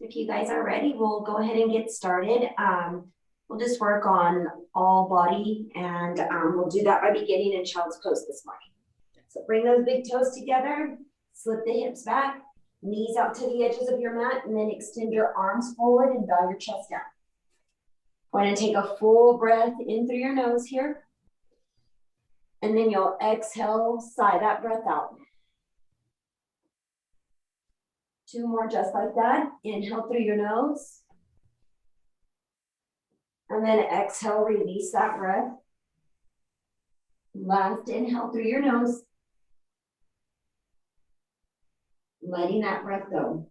if you guys are ready, we'll go ahead and get started. We'll just work on all body, and we'll do that by beginning in child's pose this morning. So bring those big toes together, slip the hips back, knees out to the edges of your mat, and then extend your arms forward and bow your chest down. Go ahead and take a full breath in through your nose here. And then you'll exhale, sigh that breath out. 2 more just like that. Inhale through your nose. And then exhale, release that breath. Last inhale through your nose. Letting that breath go.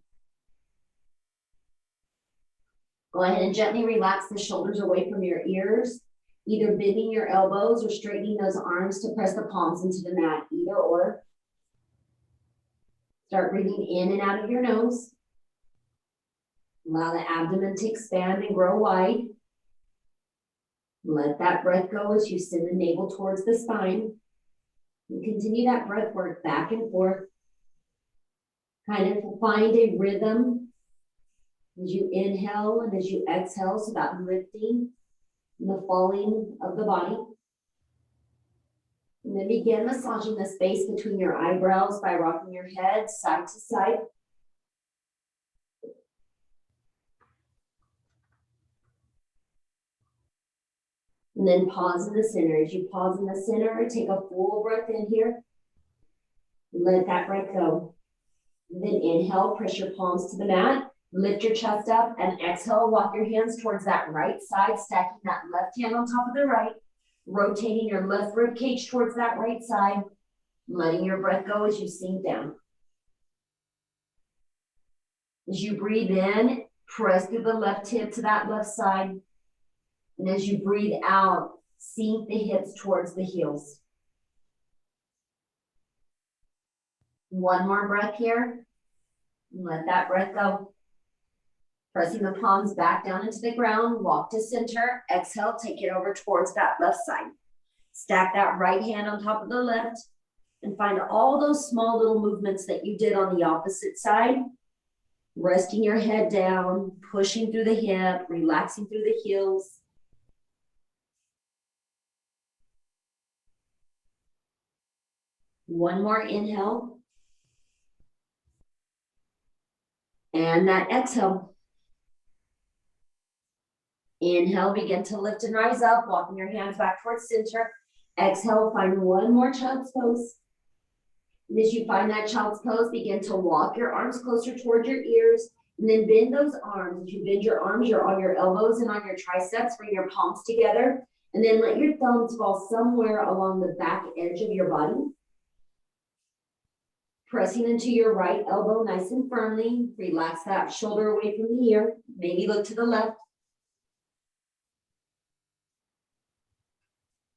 Go ahead and gently relax the shoulders away from your ears, either bending your elbows or straightening those arms to press the palms into the mat, either or. Start breathing in and out of your nose. Allow the abdomen to expand and grow wide. Let that breath go as you send the navel towards the spine. And continue that breath work back and forth. Kind of find a rhythm as you inhale and as you exhale, so that lifting and the falling of the body. And then begin massaging the space between your eyebrows by rocking your head side to side. And then pause in the center. As you pause in the center, take a full breath in here. Let that breath go. And then inhale, press your palms to the mat. Lift your chest up and exhale, walk your hands towards that right side, stacking that left hand on top of the right, rotating your left rib cage towards that right side, letting your breath go as you sink down. As you breathe in, press through the left hip to that left side. And as you breathe out, sink the hips towards the heels. 1 more breath here. Let that breath go. Pressing the palms back down into the ground, walk to center, exhale, take it over towards that left side. Stack that right hand on top of the left and find all those small little movements that you did on the opposite side. Resting your head down, pushing through the hip, relaxing through the heels. One more inhale. And that exhale. Inhale, begin to lift and rise up, walking your hands back towards center. Exhale, find 1 more child's pose. And as you find that child's pose, begin to walk your arms closer toward your ears, and then bend those arms. As you bend your arms, you're on your elbows and on your triceps. Bring your palms together, and then let your thumbs fall somewhere along the back edge of your body. Pressing into your right elbow nice and firmly. Relax that shoulder away from the ear. Maybe look to the left.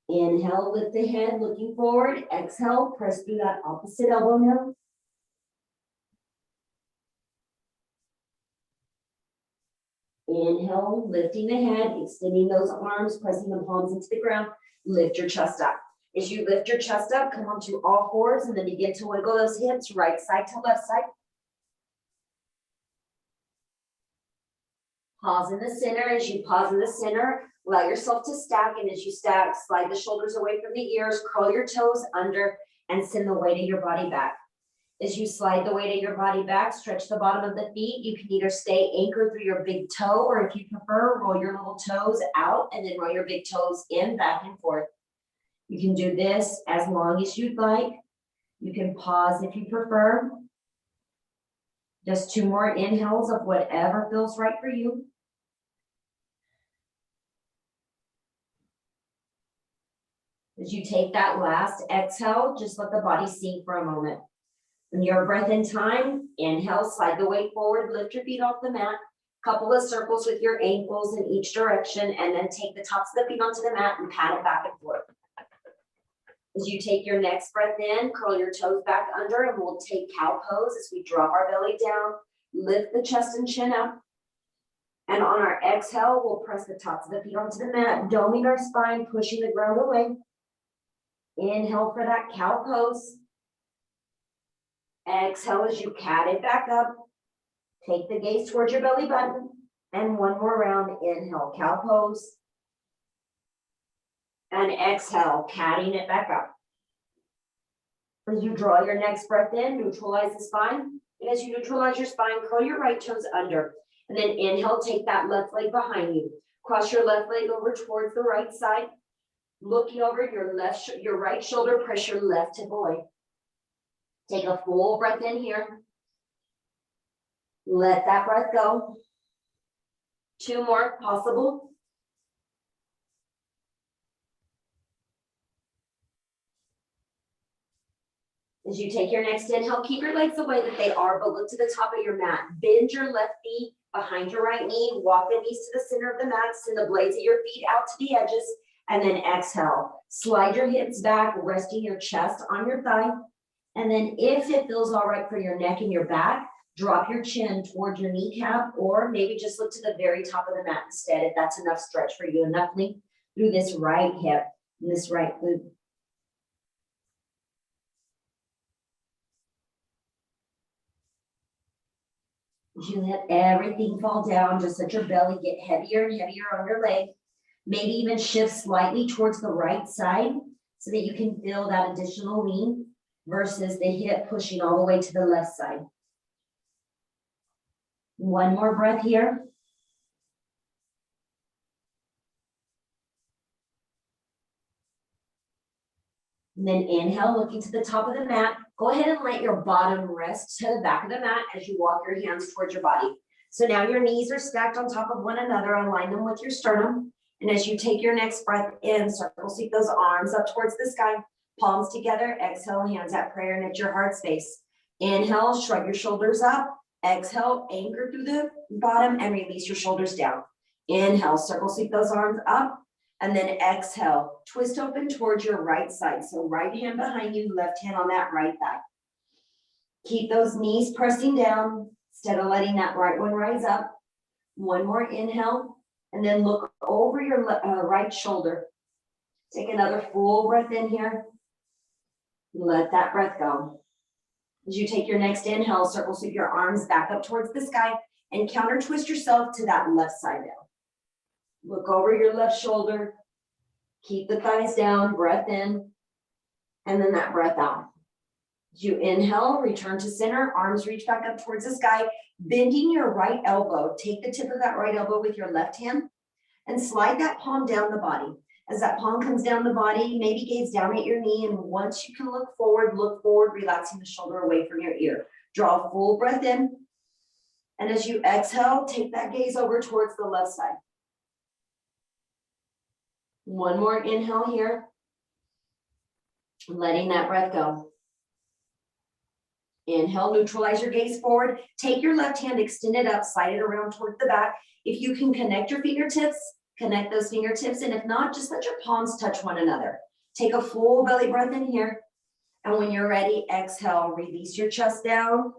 Inhale, lift the head, looking forward. Exhale, press through that opposite elbow now. Inhale, lifting the head, extending those arms, pressing the palms into the ground. Lift your chest up. As you lift your chest up, come onto all fours and then begin to wiggle those hips right side to left side. Pause in the center. As you pause in the center, allow yourself to stack, and as you stack, slide the shoulders away from the ears, curl your toes under, and send the weight of your body back. As you slide the weight of your body back, stretch the bottom of the feet. You can either stay anchored through your big toe, or if you prefer, roll your little toes out and then roll your big toes in, back and forth. You can do this as long as you'd like. You can pause if you prefer. Just 2 more inhales of whatever feels right for you. As you take that last exhale, just let the body sink for a moment. When your breath in time, inhale, slide the weight forward, lift your feet off the mat, couple of circles with your ankles in each direction, and then take the tops of the feet onto the mat and pat it back and forth. As you take your next breath in, curl your toes back under, and we'll take cow pose as we drop our belly down, lift the chest and chin up. And on our exhale, we'll press the tops of the feet onto the mat, doming our spine, pushing the ground away. Inhale for that cow pose. Exhale as you cat it back up. Take the gaze towards your belly button. And one more round, inhale, cow pose. And exhale, catting it back up. As you draw your next breath in, neutralize the spine. And as you neutralize your spine, curl your right toes under. And then inhale, take that left leg behind you. Cross your left leg over towards the right side. Looking over your right shoulder, press your left hip away. Take a full breath in here. Let that breath go. 2 more possible. As you take your next inhale, keep your legs the way that they are, but look to the top of your mat. Bend your left knee behind your right knee. Walk the knees to the center of the mat. Send the blades of your feet out to the edges. And then exhale. Slide your hips back, resting your chest on your thigh. And then if it feels all right for your neck and your back, drop your chin towards your kneecap, or maybe just look to the very top of the mat instead, if that's enough stretch for you, enough length through this right hip and this right glute. As you let everything fall down, just let your belly get heavier and heavier on your leg. Maybe even shift slightly towards the right side so that you can feel that additional lean versus the hip pushing all the way to the left side. One more breath here. And then inhale, looking to the top of the mat. Go ahead and let your bottom rest to the back of the mat as you walk your hands towards your body. So now your knees are stacked on top of one another. Align them with your sternum. And as you take your next breath in, circle sweep those arms up towards the sky. Palms together. Exhale, hands at prayer and at your heart space. Inhale, shrug your shoulders up. Exhale, anchor through the bottom and release your shoulders down. Inhale, circle sweep those arms up. And then exhale, twist open towards your right side. So right hand behind you, left hand on that right thigh. Keep those knees pressing down instead of letting that right one rise up. One more inhale, and then look over your right shoulder. Take another full breath in here. Let that breath go. As you take your next inhale, circle sweep your arms back up towards the sky and counter twist yourself to that left side now. Look over your left shoulder. Keep the thighs down, breath in, and then that breath out. As you inhale, return to center, arms reach back up towards the sky, bending your right elbow. Take the tip of that right elbow with your left hand and slide that palm down the body. As that palm comes down the body, maybe gaze down at your knee, and once you can look forward, relaxing the shoulder away from your ear. Draw a full breath in, and as you exhale, take that gaze over towards the left side. One more inhale here, letting that breath go. Inhale, neutralize your gaze forward. Take your left hand, extend it up, slide it around towards the back. If you can connect your fingertips, connect those fingertips, and if not, just let your palms touch one another. Take a full belly breath in here, and when you're ready, exhale, release your chest down.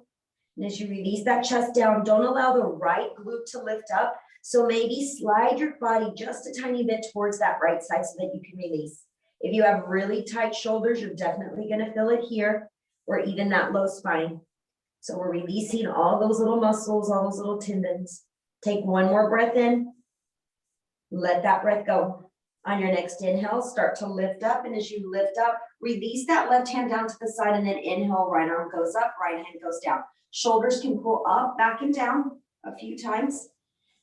And as you release that chest down, don't allow the right glute to lift up. So maybe slide your body just a tiny bit towards that right side so that you can release. If you have really tight shoulders, you're definitely going to feel it here, or even that low spine. So we're releasing all those little muscles, all those little tendons. Take one more breath in. Let that breath go. On your next inhale, start to lift up. And as you lift up, release that left hand down to the side, and then inhale, right arm goes up, right hand goes down. Shoulders can pull up, back, and down a few times.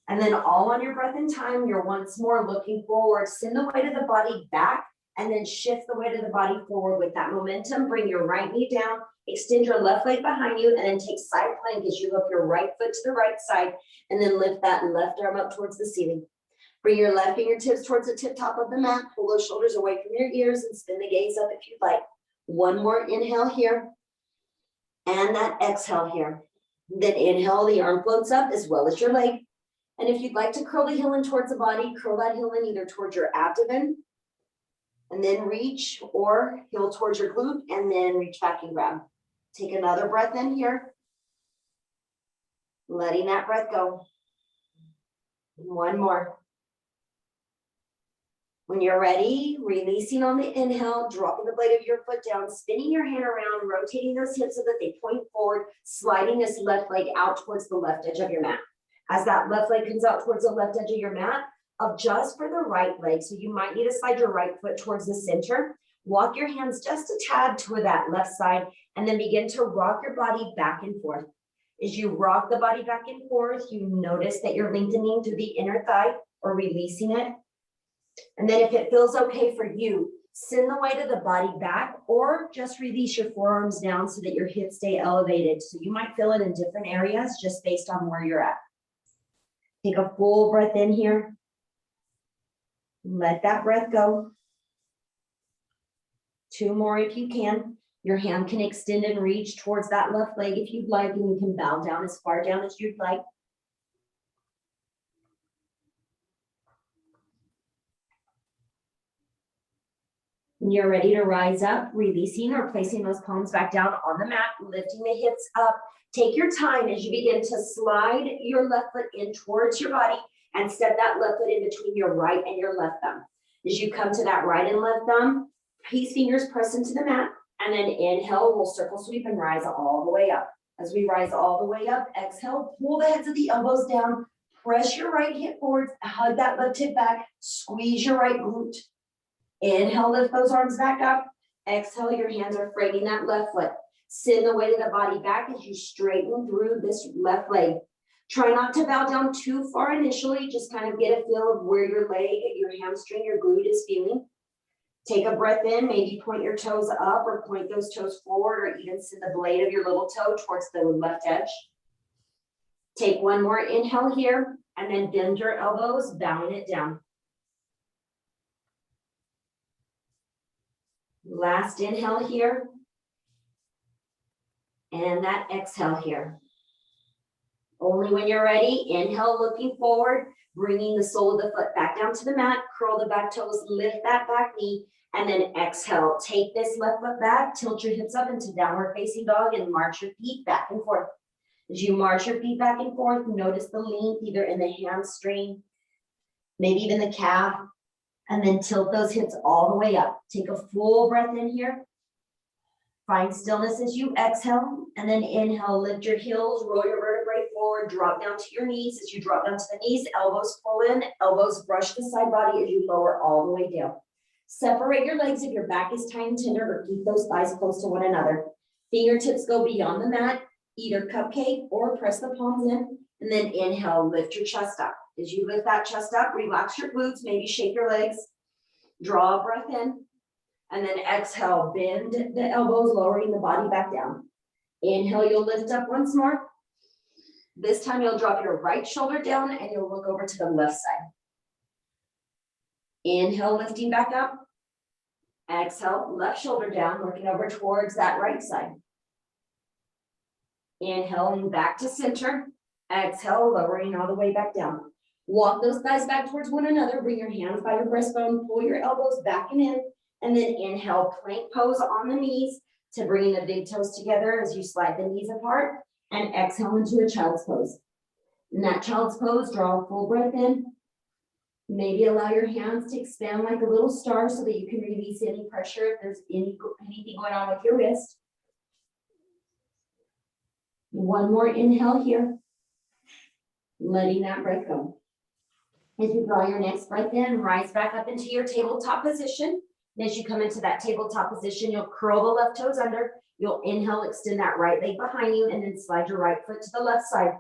And then all on your breath and time, you're once more looking forward. Send the weight of the body back, and then shift the weight of the body forward with that momentum. Bring your right knee down, extend your left leg behind you, and then take side plank as you lift your right foot to the right side, and then lift that left arm up towards the ceiling. Bring your left fingertips towards the tip top of the mat. Pull those shoulders away from your ears and spin the gaze up if you'd like. One more inhale here, and that exhale here. Then inhale, the arm floats up as well as your leg. And if you'd like to curl the heel in towards the body, curl that heel in either towards your abdomen, and then reach, or heel towards your glute, and then reach back and grab. Take another breath in here, letting that breath go. One more. When you're ready, releasing on the inhale, dropping the blade of your foot down, spinning your hand around, rotating those hips so that they point forward, sliding this left leg out towards the left edge of your mat. As that left leg comes out towards the left edge of your mat, adjust for the right leg. So you might need to slide your right foot towards the center. Walk your hands just a tad to that left side, and then begin to rock your body back and forth. As you rock the body back and forth, you notice that you're lengthening through the inner thigh or releasing it. And then if it feels okay for you, send the weight of the body back or just release your forearms down so that your hips stay elevated. So you might feel it in different areas just based on where you're at. Take a full breath in here. Let that breath go. 2 more if you can. Your hand can extend and reach towards that left leg if you'd like, and you can bow down as far down as you'd like. When you're ready to rise up, releasing or placing those palms back down on the mat, lifting the hips up. Take your time as you begin to slide your left foot in towards your body and step that left foot in between your right and your left thumb. As you come to that right and left thumb, peace fingers press into the mat, and then inhale, we'll circle sweep and rise all the way up. As we rise all the way up, exhale, pull the heads of the elbows down, press your right hip forward, hug that left hip back, squeeze your right glute. Inhale, lift those arms back up. Exhale, your hands are framing that left foot. Send the weight of the body back as you straighten through this left leg. Try not to bow down too far initially, just kind of get a feel of where your leg, your hamstring, your glute is feeling. Take a breath in, maybe point your toes up or point those toes forward, or even send the blade of your little toe towards the left edge. Take one more inhale here, and then bend your elbows, bowing it down. Last inhale here, and that exhale here. Only when you're ready, inhale, looking forward, bringing the sole of the foot back down to the mat, curl the back toes, lift that back knee, and then exhale. Take this left foot back, tilt your hips up into downward facing dog, and march your feet back and forth. As you march your feet back and forth, notice the length either in the hamstring, maybe even the calf, and then tilt those hips all the way up. Take a full breath in here. Find stillness as you exhale, and then inhale, lift your heels, roll your vertebrae forward, drop down to your knees. As you drop down to the knees, elbows pull in, elbows brush the side body as you lower all the way down. Separate your legs if your back is tight and tender, or keep those thighs close to one another. Fingertips go beyond the mat, either cupcake or press the palms in, and then inhale, lift your chest up. As you lift that chest up, relax your glutes, maybe shake your legs, draw a breath in, and then exhale, bend the elbows, lowering the body back down. Inhale, you'll lift up once more. This time you'll drop your right shoulder down and you'll look over to the left side. Inhale, lifting back up. Exhale, left shoulder down, looking over towards that right side. Inhaling back to center. Exhale, lowering all the way back down. Walk those thighs back towards one another. Bring your hands by your breastbone. Pull your elbows back and in. And then inhale, plank pose on the knees to bring the big toes together as you slide the knees apart. And exhale into a child's pose. In that child's pose, draw a full breath in. Maybe allow your hands to expand like a little star so that you can release any pressure if there's anything going on with your wrist. One more inhale here. Letting that breath go. As you draw your next breath in, rise back up into your tabletop position. And as you come into that tabletop position, you'll curl the left toes under. You'll inhale, extend that right leg behind you, and then slide your right foot to the left side.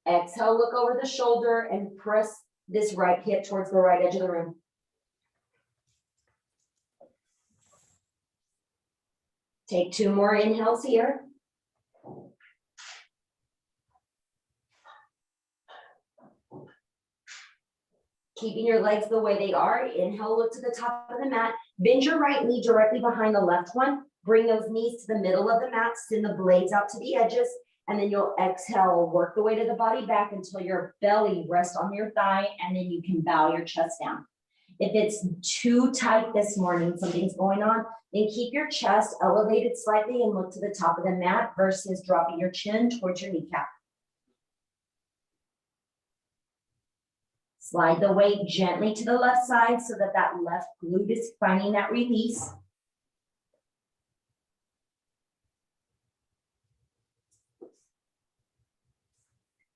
Exhale, look over the shoulder and press this right hip towards the right edge of the room. Take 2 more inhales here. Keeping your legs the way they are. Inhale, look to the top of the mat. Bend your right knee directly behind the left one. Bring those knees to the middle of the mat. Send the blades out to the edges. And then you'll exhale, work the weight of the body back until your belly rests on your thigh, and then you can bow your chest down. If it's too tight this morning, something's going on, then keep your chest elevated slightly and look to the top of the mat versus dropping your chin towards your kneecap. Slide the weight gently to the left side so that that left glute is finding that release.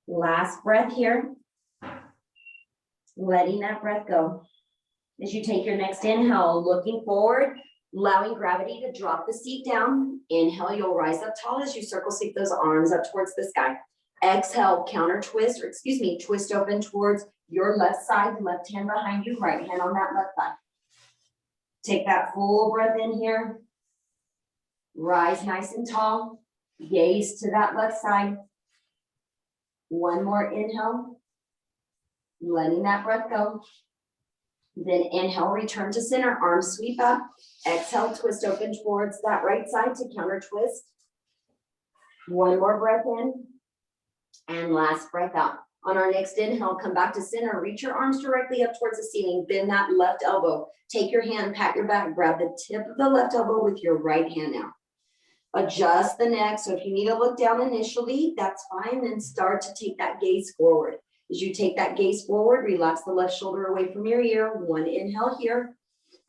Last breath here. Letting that breath go. As you take your next inhale, looking forward, allowing gravity to drop the seat down. Inhale, you'll rise up tall as you circle seek those arms up towards the sky. Exhale, counter twist, twist open towards your left side, left hand behind you, right hand on that left thigh. Take that full breath in here. Rise nice and tall. Gaze to that left side. One more inhale. Letting that breath go. Then inhale, return to center, arms sweep up. Exhale, twist open towards that right side to counter twist. One more breath in. And last breath out. On our next inhale, come back to center, reach your arms directly up towards the ceiling, bend that left elbow. Take your hand, pat your back, grab the tip of the left elbow with your right hand now. Adjust the neck, so if you need to look down initially, that's fine, then start to take that gaze forward. As you take that gaze forward, relax the left shoulder away from your ear, one inhale here,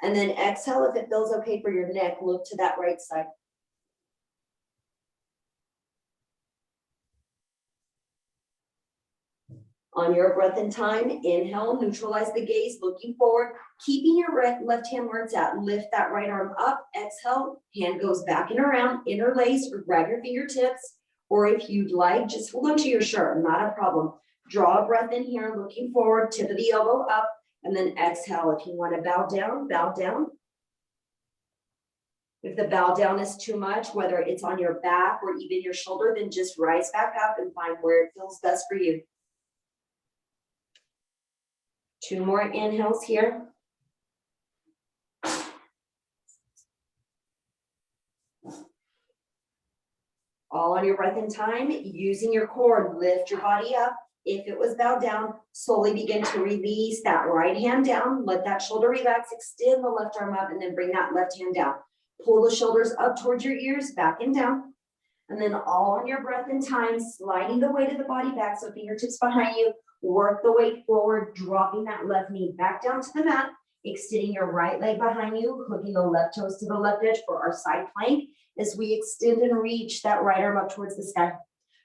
and then exhale if it feels okay for your neck, look to that right side. On your breath and time, inhale, neutralize the gaze, looking forward, keeping your left hand where it's at. Lift that right arm up, exhale, hand goes back and around, interlace or grab your fingertips, or if you'd like, just hold on to your shirt, not a problem. Draw a breath in here, looking forward, tip of the elbow up, and then exhale. If you want to bow down, bow down. If the bow down is too much, whether it's on your back or even your shoulder, then just rise back up and find where it feels best for you. Two more inhales here. All on your breath and time, using your core, lift your body up. If it was bowed down, slowly begin to release that right hand down. Let that shoulder relax, extend the left arm up, and then bring that left hand down. Pull the shoulders up towards your ears, back and down. And then all on your breath and time, sliding the weight of the body back, so fingertips behind you. Work the weight forward, dropping that left knee back down to the mat, extending your right leg behind you, hooking the left toes to the left edge for our side plank as we extend and reach that right arm up towards the sky.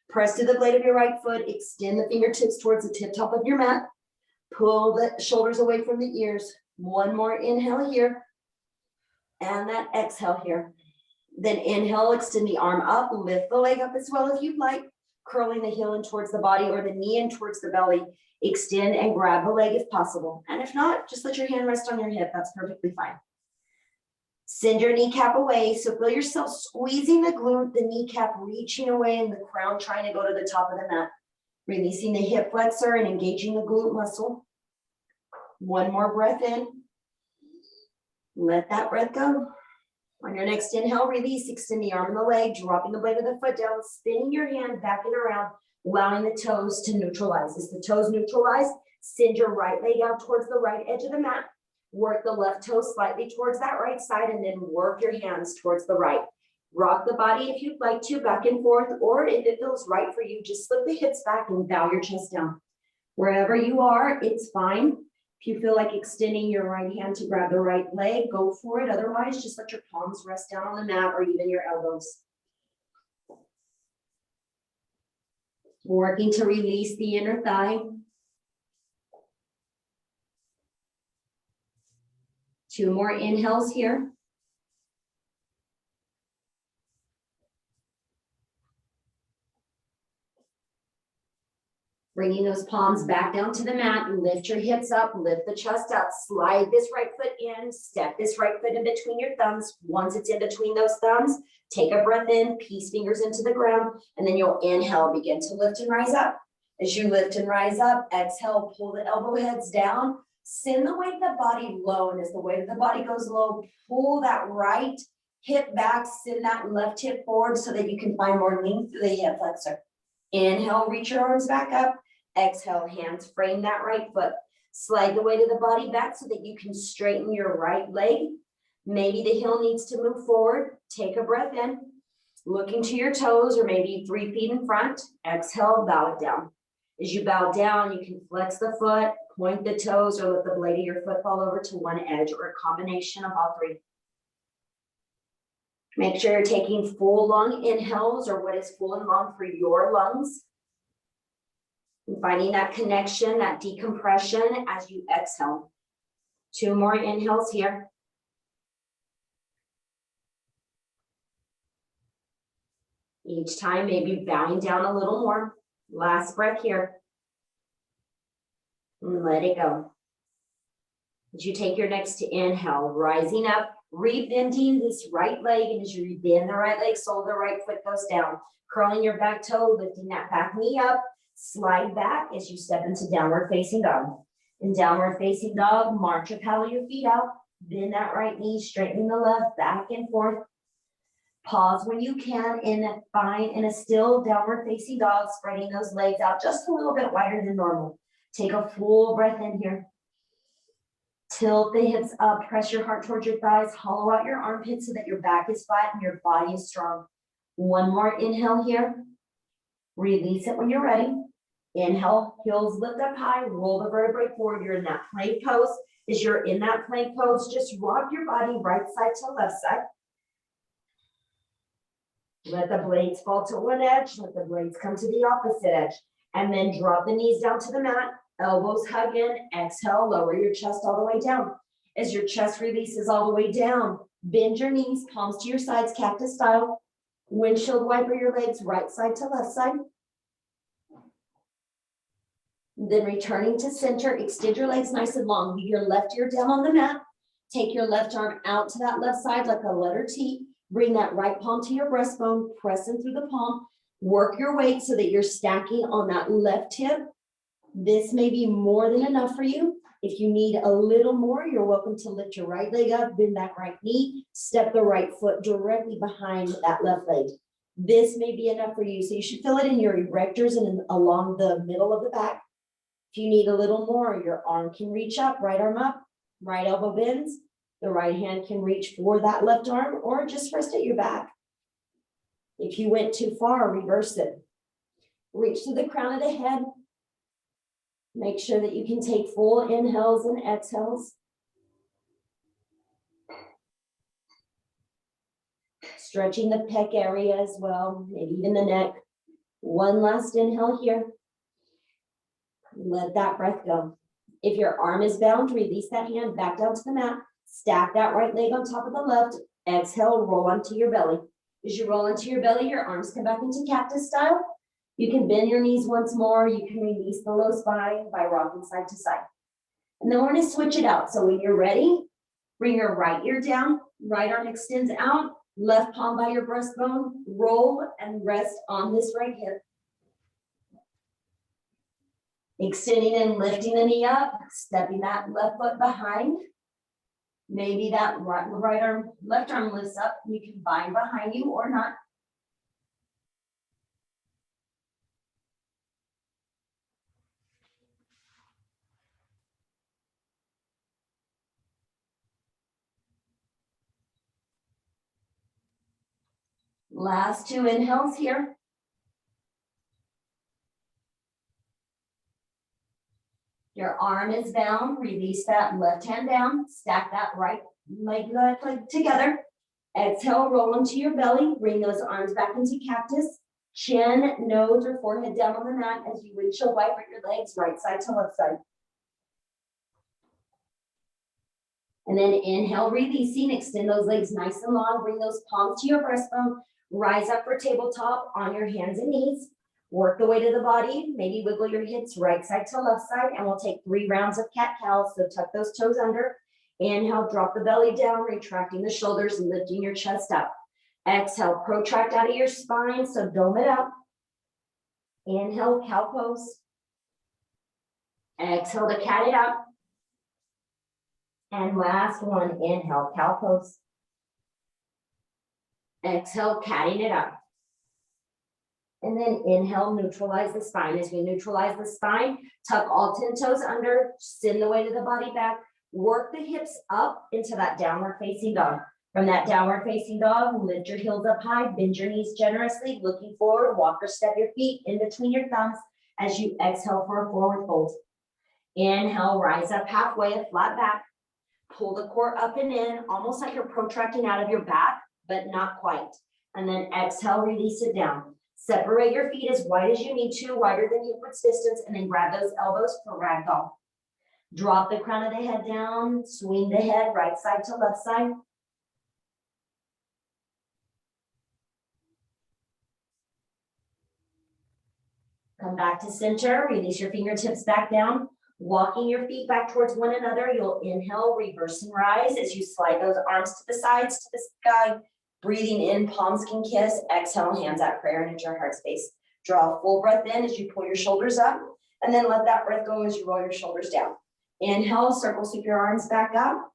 Press to the blade of your right foot, extend the fingertips towards the tip top of your mat, pull the shoulders away from the ears. One more inhale here, and that exhale here. Then inhale, extend the arm up, lift the leg up as well if you'd like. Curling the heel in towards the body or the knee in towards the belly. Extend and grab the leg if possible. And if not, just let your hand rest on your hip. That's perfectly fine. Send your kneecap away. So feel yourself squeezing the glute, the kneecap reaching away, and the crown trying to go to the top of the mat. Releasing the hip flexor and engaging the glute muscle. One more breath in. Let that breath go. On your next inhale, release, extend the arm and the leg, dropping the blade of the foot down, spinning your hand back and around, allowing the toes to neutralize. As the toes neutralize, send your right leg out towards the right edge of the mat. Work the left toe slightly towards that right side, and then work your hands towards the right. Rock the body if you'd like to, back and forth, or if it feels right for you, just slip the hips back and bow your chest down. Wherever you are, it's fine. If you feel like extending your right hand to grab the right leg, go for it. Otherwise, just let your palms rest down on the mat or even your elbows. Working to release the inner thigh. Two more inhales here. Bringing those palms back down to the mat, lift your hips up, lift the chest up, slide this right foot in, step this right foot in between your thumbs. Once it's in between those thumbs, take a breath in, peace fingers into the ground, and then you'll inhale, begin to lift and rise up. As you lift and rise up, exhale, pull the elbow heads down, send the weight of the body low, and as the weight of the body goes low, pull that right hip back, send that left hip forward so that you can find more length through the hip flexor. Inhale, reach your arms back up. Exhale, hands frame that right foot. Slide the weight of the body back so that you can straighten your right leg. Maybe the heel needs to move forward. Take a breath in. Looking to your toes or maybe 3 feet in front. Exhale, bow it down. As you bow down, you can flex the foot, Point the toes or let the blade of your foot fall over to one edge or a combination of all three. Make sure you're taking full long inhales or what is full and long for your lungs. And finding that connection, that decompression as you exhale. 2 more inhales here. Each time, maybe bowing down a little more. Last breath here. And let it go. As you take your next inhale, rising up, rebending this right leg, and as you rebend the right leg, sole of the right foot goes down. Curling your back toe, lifting that back knee up, slide back as you step into downward facing dog. In downward facing dog, march or paddle your feet out, bend that right knee, straightening the left, back and forth. Pause when you can in a still downward facing dog, spreading those legs out just a little bit wider than normal. Take a full breath in here. Tilt the hips up, press your heart towards your thighs, hollow out your armpits so that your back is flat and your body is strong. 1 more inhale here. Release it when you're ready. Inhale, heels lift up high, roll the vertebrae forward. You're in that plank pose. As you're in that plank pose, just rock your body right side to left side. Let the blades fall to one edge, let the blades come to the opposite edge, and then drop the knees down to the mat, elbows hug in, exhale, lower your chest all the way down. As your chest releases all the way down, bend your knees, palms to your sides, cactus style. Windshield wiper your legs right side to left side. Then returning to center, extend your legs nice and long. Leave your left ear down on the mat. Take your left arm out to that left side like a letter T. Bring that right palm to your breastbone, pressing through the palm. Work your weight so that you're stacking on that left hip. This may be more than enough for you. If you need a little more, you're welcome to lift your right leg up, bend that right knee, step the right foot directly behind that left leg. This may be enough for you. So you should feel it in your erectors and along the middle of the back. If you need a little more, your arm can reach up, right arm up, right elbow bends. The right hand can reach for that left arm or just rest at your back. If you went too far, reverse it. Reach to the crown of the head. Make sure that you can take full inhales and exhales. Stretching the pec area as well, maybe even the neck. 1 last inhale here. Let that breath go. If your arm is bound, release that hand back down to the mat. Stack that right leg on top of the left. Exhale, roll onto your belly. As you roll into your belly, your arms come back into cactus style. You can bend your knees once more. You can release the low spine by rocking side to side. And then we're going to switch it out. So when you're ready, bring your right ear down, right arm extends out, left palm by your breastbone, roll and rest on this right hip. Extending and lifting the knee up, stepping that left foot behind. Maybe that right arm, left arm lifts up. You can bind behind you or not. Last 2 inhales here. Your arm is bound. Release that left hand down. Stack that right leg together. Exhale, roll into your belly. Bring those arms back into cactus. Chin, nose, or forehead down on the mat as you windshield wiper your legs right side to left side. And then inhale, releasing. Extend those legs nice and long. Bring those palms to your breastbone. Rise up for tabletop on your hands and knees. Work the weight of the body. Maybe wiggle your hips right side to left side. And we'll take 3 rounds of cat-cow. So tuck those toes under. Inhale, drop the belly down, retracting the shoulders and lifting your chest up. Exhale, protract out of your spine. So dome it up. Inhale, cow pose. Exhale to cat it up. And last one, inhale, cow pose. Exhale, catting it up. And then inhale, neutralize the spine. As we neutralize the spine, tuck all 10 toes under, send the weight of the body back, work the hips up into that downward facing dog. From that downward facing dog, lift your heels up high, bend your knees generously, looking forward, walk or step your feet in between your thumbs as you exhale for a forward fold. Inhale, rise up halfway, a flat back. Pull the core up and in, almost like you're protracting out of your back, but not quite. And then exhale, release it down. Separate your feet as wide as you need to, wider than hip width distance, and then grab those elbows for ragdoll. Drop the crown of the head down, swing the head right side to left side. Come back to center, release your fingertips back down. Walking your feet back towards one another, you'll inhale, reverse and rise as you slide those arms to the sides, to the sky. Breathing in, palms can kiss. Exhale, hands at prayer and at your heart space. Draw a full breath in as you pull your shoulders up, and then let that breath go as you roll your shoulders down. Inhale, circle, sweep your arms back up,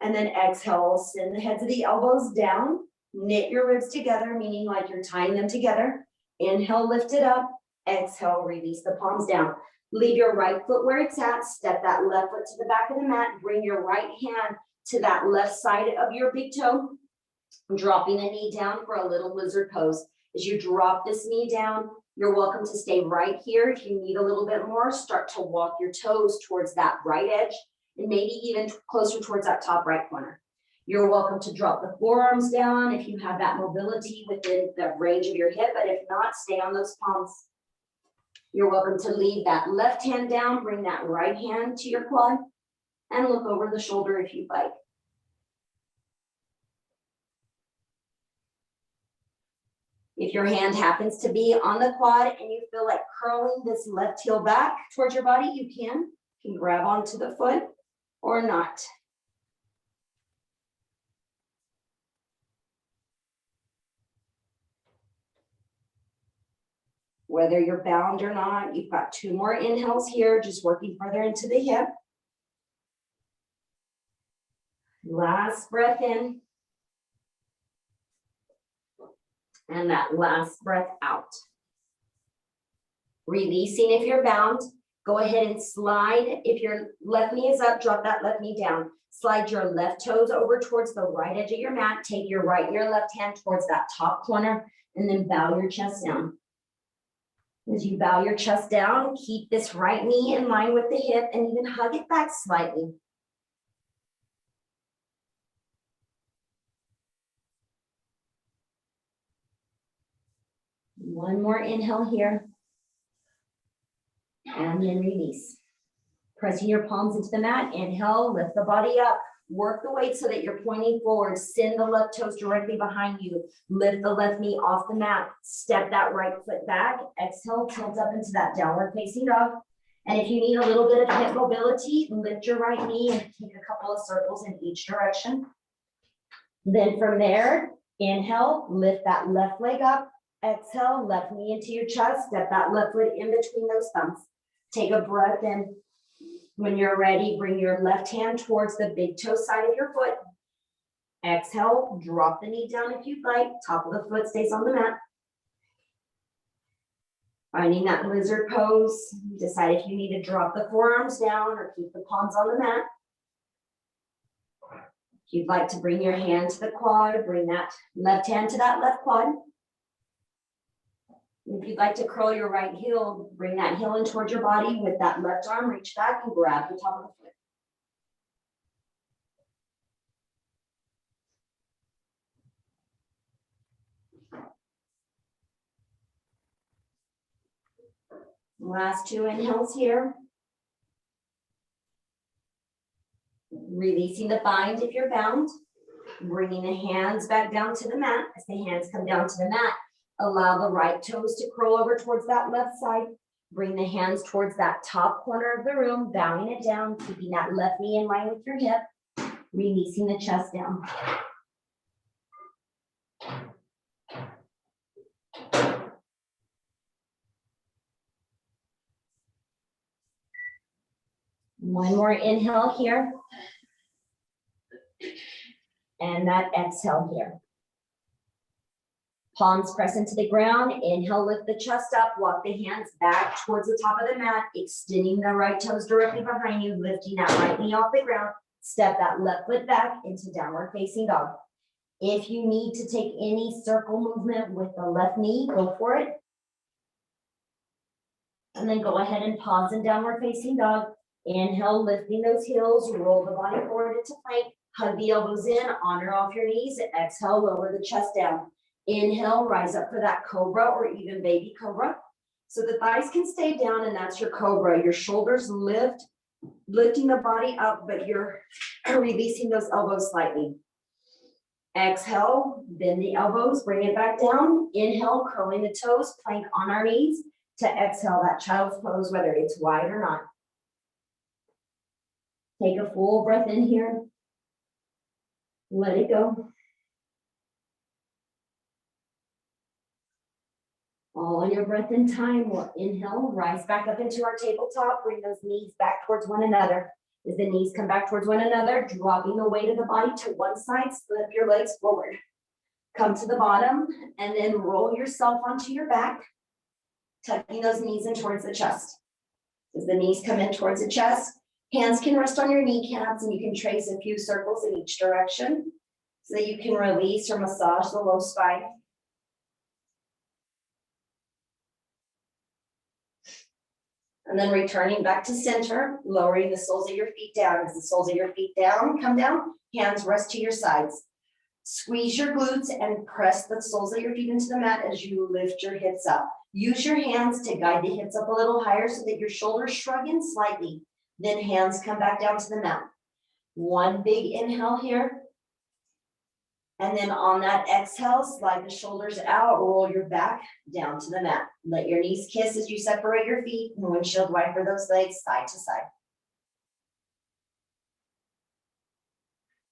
and then exhale, send the heads of the elbows down. Knit your ribs together, meaning like you're tying them together. Inhale, lift it up. Exhale, release the palms down. Leave your right foot where it's at. Step that left foot to the back of the mat. Bring your right hand to that left side of your big toe. Dropping the knee down for a little lizard pose. As you drop this knee down, you're welcome to stay right here. If you need a little bit more, start to walk your toes towards that right edge and maybe even closer towards that top right corner. You're welcome to drop the forearms down if you have that mobility within the range of your hip, but if not, stay on those palms. You're welcome to leave that left hand down, bring that right hand to your quad, and look over the shoulder if you'd like. If your hand happens to be on the quad and you feel like curling this left heel back towards your body, you can grab onto the foot or not. Whether you're bound or not, you've got 2 more inhales here, just working further into the hip. Last breath in. And that last breath out. Releasing if you're bound. Go ahead and slide. If your left knee is up, drop that left knee down. Slide your left toes over towards the right edge of your mat. Take your right and your left hand towards that top corner, and then bow your chest down. As you bow your chest down, keep this right knee in line with the hip and even hug it back slightly. One more inhale here. And then release. Pressing your palms into the mat. Inhale, lift the body up. Work the weight so that you're pointing forward. Send the left toes directly behind you. Lift the left knee off the mat. Step that right foot back. Exhale, tilt up into that downward facing dog. And if you need a little bit of hip mobility, lift your right knee and take a couple of circles in each direction. Then from there, inhale, lift that left leg up. Exhale, left knee into your chest. Step that left foot in between those thumbs. Take a breath in. When you're ready, bring your left hand towards the big toe side of your foot. Exhale, drop the knee down if you'd like. Top of the foot stays on the mat. Finding that lizard pose. Decide if you need to drop the forearms down or keep the palms on the mat. If you'd like to bring your hand to the quad, bring that left hand to that left quad. If you'd like to curl your right heel, bring that heel in towards your body with that left arm, reach back and grab the top of the foot. Last 2 inhales here. Releasing the bind if you're bound. Bringing the hands back down to the mat. As the hands come down to the mat, allow the right toes to curl over towards that left side. Bring the hands towards that top corner of the room, bowing it down, keeping that left knee in line with your hip, releasing the chest down. One more inhale here. And that exhale here. Palms press into the ground. Inhale, lift the chest up. Walk the hands back towards the top of the mat, extending the right toes directly behind you, lifting that right knee off the ground. Step that left foot back into downward facing dog. If you need to take any circle movement with the left knee, go for it. And then go ahead and pause in downward facing dog. Inhale, lifting those heels, roll the body forward into plank, hug the elbows in, honor off your knees. Exhale, lower the chest down. Inhale, rise up for that cobra or even baby cobra. So the thighs can stay down, and that's your cobra. Your shoulders lift, lifting the body up, but you're releasing those elbows slightly. Exhale, bend the elbows, bring it back down. Inhale, curling the toes, plank on our knees to exhale that child's pose, whether it's wide or not. Take a full breath in here. Let it go. All on your breath in time. We'll inhale, rise back up into our tabletop, bring those knees back towards one another. As the knees come back towards one another, dropping the weight of the body to one side, slip your legs forward. Come to the bottom and then roll yourself onto your back, tucking those knees in towards the chest. As the knees come in towards the chest, hands can rest on your kneecaps and you can trace a few circles in each direction so that you can release or massage the low spine. And then returning back to center, lowering the soles of your feet down. As the soles of your feet down, come down, hands rest to your sides. Squeeze your glutes and press the soles of your feet into the mat as you lift your hips up. Use your hands to guide the hips up a little higher so that your shoulders shrug in slightly. Then hands come back down to the mat. One big inhale here. And then on that exhale, slide the shoulders out, roll your back down to the mat. Let your knees kiss as you separate your feet and windshield wiper those legs side to side.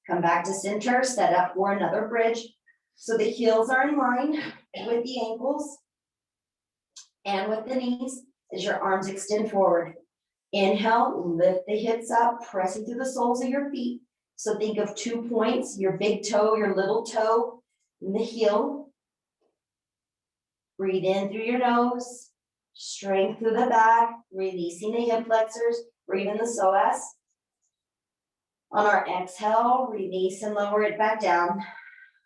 Come back to center, set up for another bridge. So the heels are in line with the ankles and with the knees as your arms extend forward. Inhale, lift the hips up, pressing through the soles of your feet. So think of 2 points, your big toe, your little toe, and the heel. Breathe in through your nose, strength through the back, releasing the hip flexors, or even the psoas. On our exhale, release and lower it back down.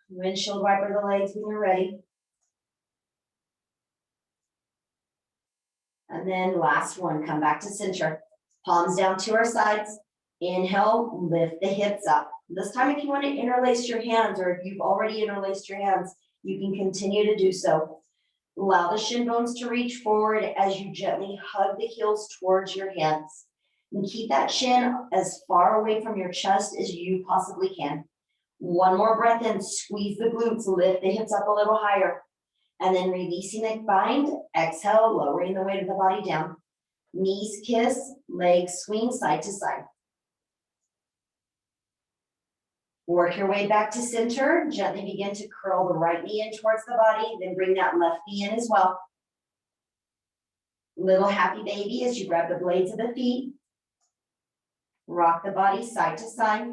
Windshield wiper the legs when you're ready. And then last one, come back to center. Palms down to our sides. Inhale, lift the hips up. This time, if you want to interlace your hands, or if you've already interlaced your hands, you can continue to do so. Allow the shin bones to reach forward as you gently hug the heels towards your hands. And keep that chin as far away from your chest as you possibly can. One more breath in, squeeze the glutes, lift the hips up a little higher. And then releasing the bind, exhale, lowering the weight of the body down. Knees kiss, legs swing side to side. Work your way back to center. Gently begin to curl the right knee in towards the body, then bring that left knee in as well. Little happy baby as you grab the blades of the feet. Rock the body side to side.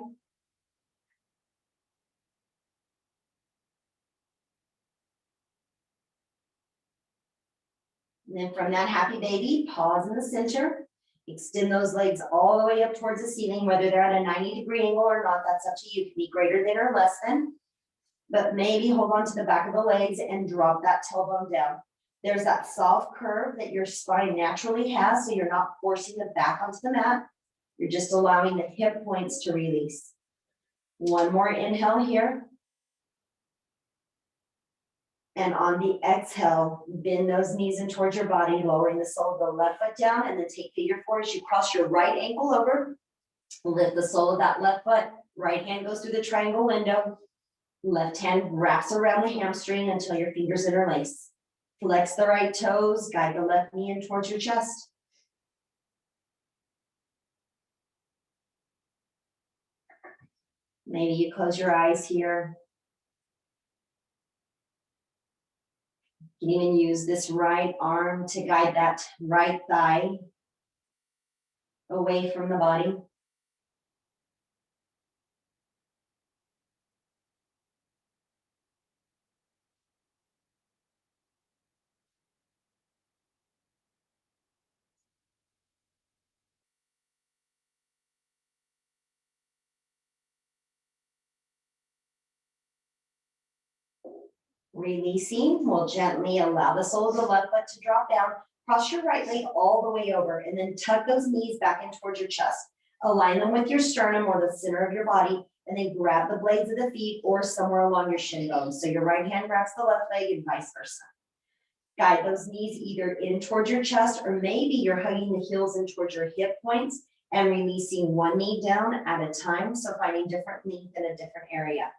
And then from that happy baby, pause in the center. Extend those legs all the way up towards the ceiling, whether they're at a 90-degree angle or not, that's up to you. It can be greater than or less than. But maybe hold on to the back of the legs and drop that tailbone down. There's that soft curve that your spine naturally has, so you're not forcing the back onto the mat. You're just allowing the hip points to release. One more inhale here. And on the exhale, bend those knees in towards your body, lowering the sole of the left foot down, and then take figure four as you cross your right ankle over. Lift the sole of that left foot. Right hand goes through the triangle window. Left hand wraps around the hamstring until your fingers interlace. Flex the right toes, guide the left knee in towards your chest. Maybe you close your eyes here. You can even use this right arm to guide that right thigh away from the body. Releasing, we'll gently allow the sole of the left foot to drop down. Cross your right leg all the way over and then tuck those knees back in towards your chest. Align them with your sternum or the center of your body, and then grab the blades of the feet or somewhere along your shin bones. So your right hand grabs the left leg and vice versa. Guide those knees either in towards your chest, or maybe you're hugging the heels in towards your hip points and releasing one knee down at a time. So finding different length in a different area.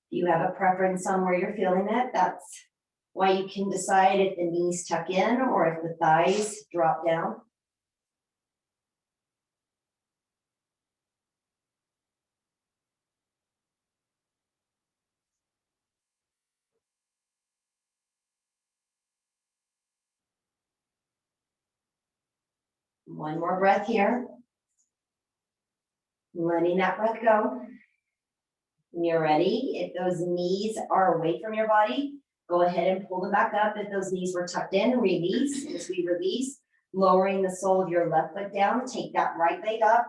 If you have a preference on where you're feeling it, that's why you can decide if the knees tuck in or if the thighs drop down. One more breath here. Letting that breath go. When you're ready, if those knees are away from your body, go ahead and pull them back up. If those knees were tucked in, release. As we release, lowering the sole of your left foot down, take that right leg up,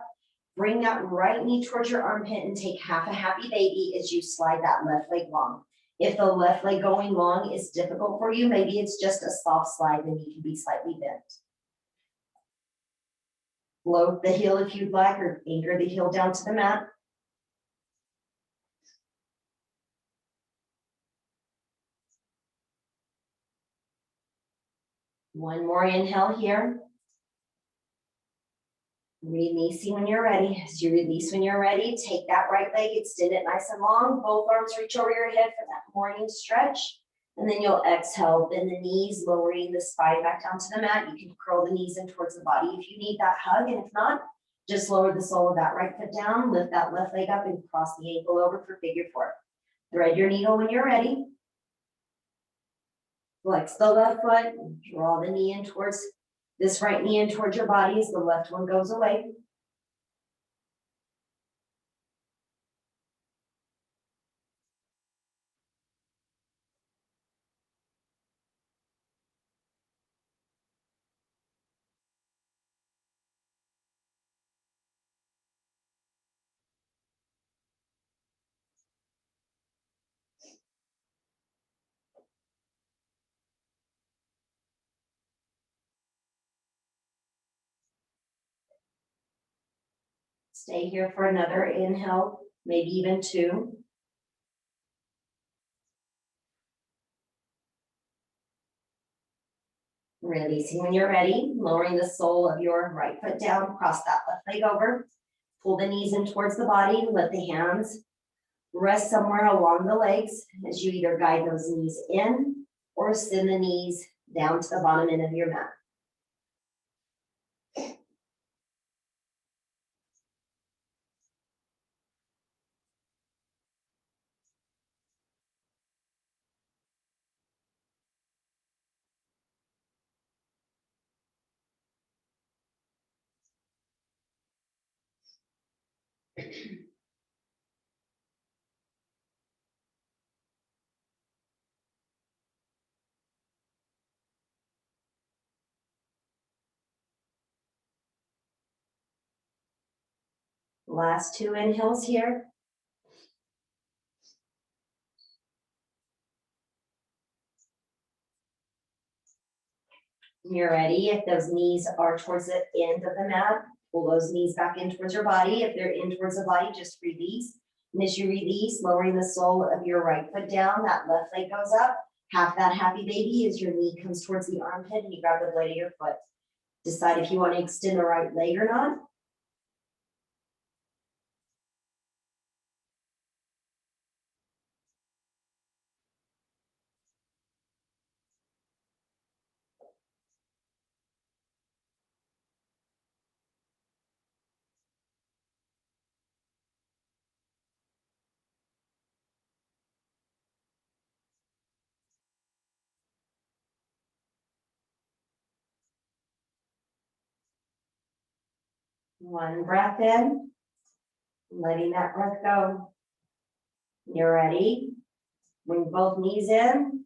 bring that right knee towards your armpit and take half a happy baby as you slide that left leg long. If the left leg going long is difficult for you, maybe it's just a soft slide, then you can be slightly bent. Float the heel if you'd like, or anchor the heel down to the mat. One more inhale here. Releasing when you're ready. As you release when you're ready, take that right leg, extend it nice and long. Both arms reach over your head for that morning stretch. And then you'll exhale, bend the knees, lowering the spine back down to the mat. You can curl the knees in towards the body if you need that hug. And if not, just lower the sole of that right foot down, lift that left leg up and cross the ankle over for figure four. Thread your needle when you're ready. Flex the left foot, draw the knee in towards this right knee in towards your body as the left one goes away. Stay here for another inhale, maybe even two. Releasing when you're ready, lowering the sole of your right foot down, cross that left leg over, pull the knees in towards the body, let the hands rest somewhere along the legs as you either guide those knees in or send the knees down to the bottom end of your mat. Last two inhales here. When you're ready, if those knees are towards the end of the mat, pull those knees back in towards your body. If they're in towards the body, just release. And as you release, lowering the sole of your right foot down, that left leg goes up. Half that happy baby as your knee comes towards the armpit and you grab the blade of your foot. Decide if you want to extend the right leg or not. One breath in, letting that breath go. You're ready. Bring both knees in.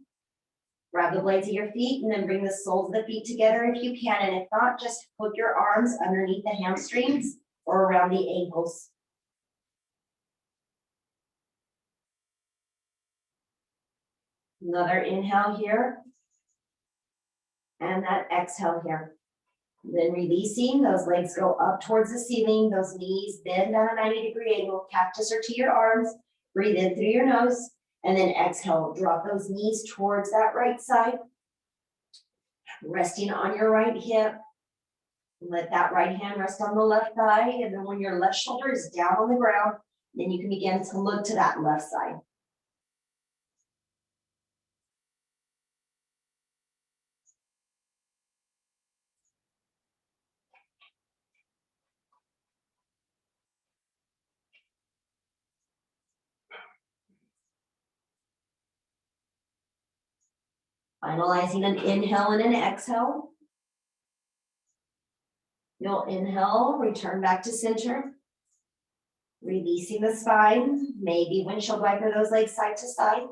Grab the blades of your feet and then bring the soles of the feet together if you can. And if not, just put your arms underneath the hamstrings or around the ankles. Another inhale here. And that exhale here. Then releasing, those legs go up towards the ceiling, those knees bend at a 90-degree angle, cactus or to your arms. Breathe in through your nose, and then exhale, drop those knees towards that right side. Resting on your right hip. Let that right hand rest on the left thigh, and then when your left shoulder is down on the ground, then you can begin to look to that left side. Finalizing an inhale and an exhale. You'll inhale, return back to center. Releasing the spine, maybe windshield wiper those legs side to side.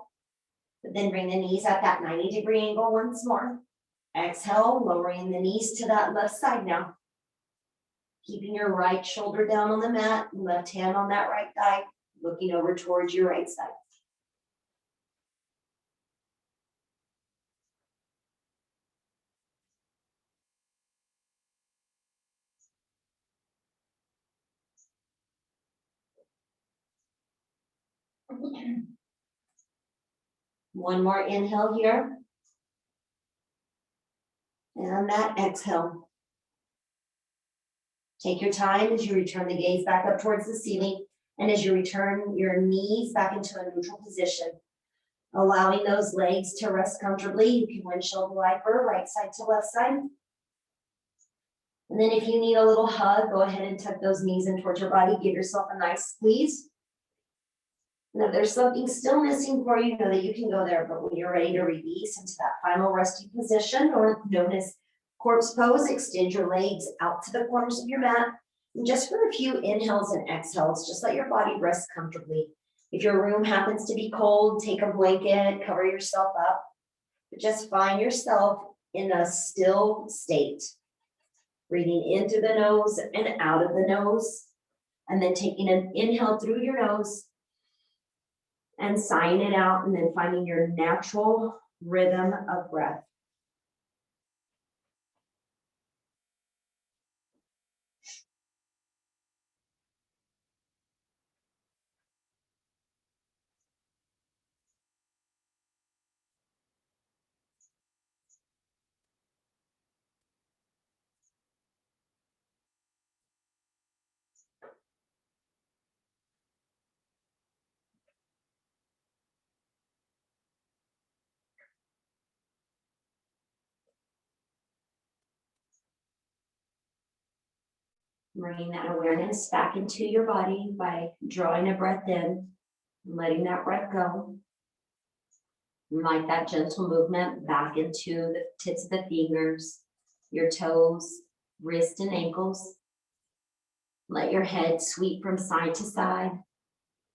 But then bring the knees at that 90-degree angle once more. Exhale, lowering the knees to that left side now. Keeping your right shoulder down on the mat, left hand on that right thigh, looking over towards your right side. One more inhale here. And that exhale. Take your time as you return the gaze back up towards the ceiling, and as you return your knees back into a neutral position, allowing those legs to rest comfortably. You can windshield wiper right side to left side. And then if you need a little hug, go ahead and tuck those knees in towards your body. Give yourself a nice squeeze. And if there's something still missing for you, know that you can go there. But when you're ready to release into that final resting position, or known as corpse pose, extend your legs out to the corners of your mat. And just for a few inhales and exhales, just let your body rest comfortably. If your room happens to be cold, take a blanket, cover yourself up. But just find yourself in a still state. Breathing in through the nose and out of the nose. And then taking an inhale through your nose and sighing it out, and then finding your natural rhythm of breath. Bringing that awareness back into your body by drawing a breath in, and letting that breath go. And like that gentle movement back into the tips of the fingers, your toes, wrists, and ankles. Let your head sweep from side to side,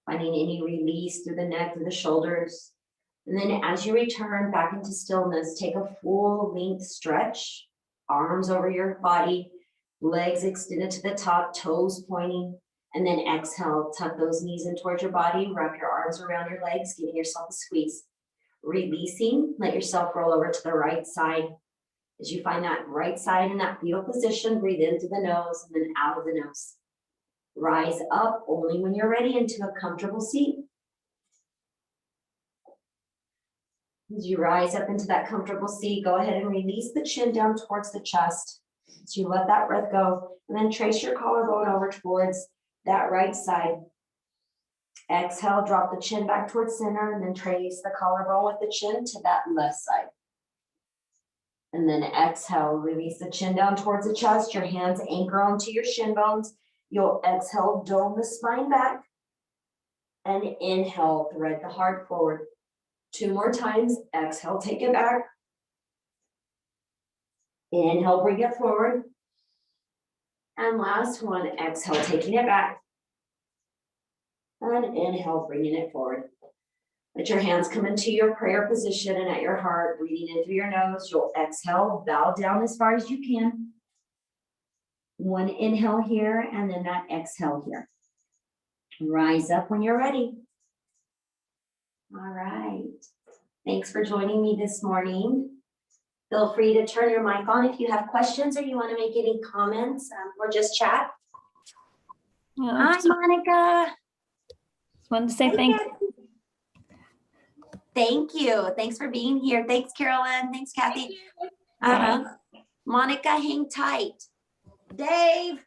finding any release through the neck, through the shoulders. And then as you return back into stillness, take a full length stretch, arms over your body, legs extended to the top, toes pointing, and then exhale, tuck those knees in towards your body, wrap your arms around your legs, giving yourself a squeeze. Releasing, let yourself roll over to the right side. As you find that right side in that fetal position, breathe in through the nose and then out of the nose. Rise up only when you're ready into a comfortable seat. As you rise up into that comfortable seat, go ahead and release the chin down towards the chest. So you let that breath go, and then trace your collarbone over towards that right side. Exhale, drop the chin back towards center, and then trace the collarbone with the chin to that left side. And then exhale, release the chin down towards the chest, your hands anchor onto your shin bones. You'll exhale, dome the spine back, and inhale, thread the heart forward. 2 more times, exhale, take it back. Inhale, bring it forward. And last one, exhale, taking it back. And inhale, bringing it forward. Let your hands come into your prayer position, and at your heart, breathing in through your nose, you'll exhale, bow down as far as you can. 1 inhale here, and then that exhale here. Rise up when you're ready. All right. Thanks for joining me this morning. Feel free to turn your mic on if you have questions or you want to make any comments or just chat. Hi, Monica. Just wanted to say thank you. Thank you. Thanks for being here. Thanks, Carolyn. Thanks, Kathy. Monica, hang tight. Dave.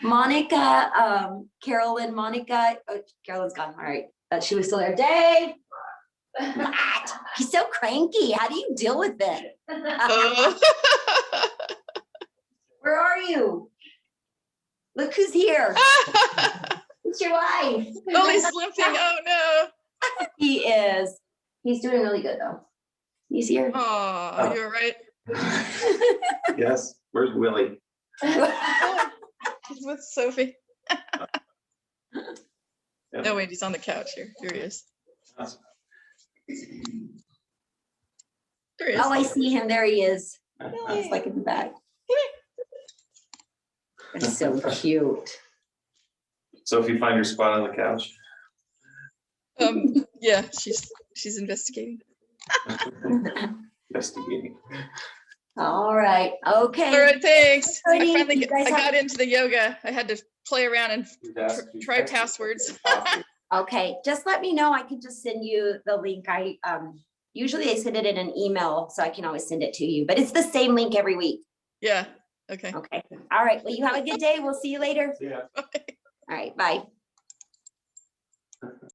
Monica, Carolyn, Monica. Oh, Carolyn's gone. All right. She was still there. Dave. What? He's so cranky. How do you deal with it? Where are you? Look who's here. It's your wife. Only Slim thing. Oh no. He is. He's doing really good though. He's here. Oh, you're right. Yes. Where's Willie? He's with Sophie. No, wait, he's on the couch here. Here he is. There he is. Oh, I see him. There he is. Really? He's like in the back. That's so cute. So if you find your spot on the couch. Yeah, she's investigating. Investigating. All right. Okay. All right, thanks. I Alrighty, finally you guys got into the yoga. I had to play around and try passwords. Okay. Just let me know. I can just send you the link. I usually I send it in an email, so I can always send it to you. But it's the same link every week. Yeah. Okay. Okay. All right. Well, you have a good day. We'll see you later. Yeah. All right. Bye.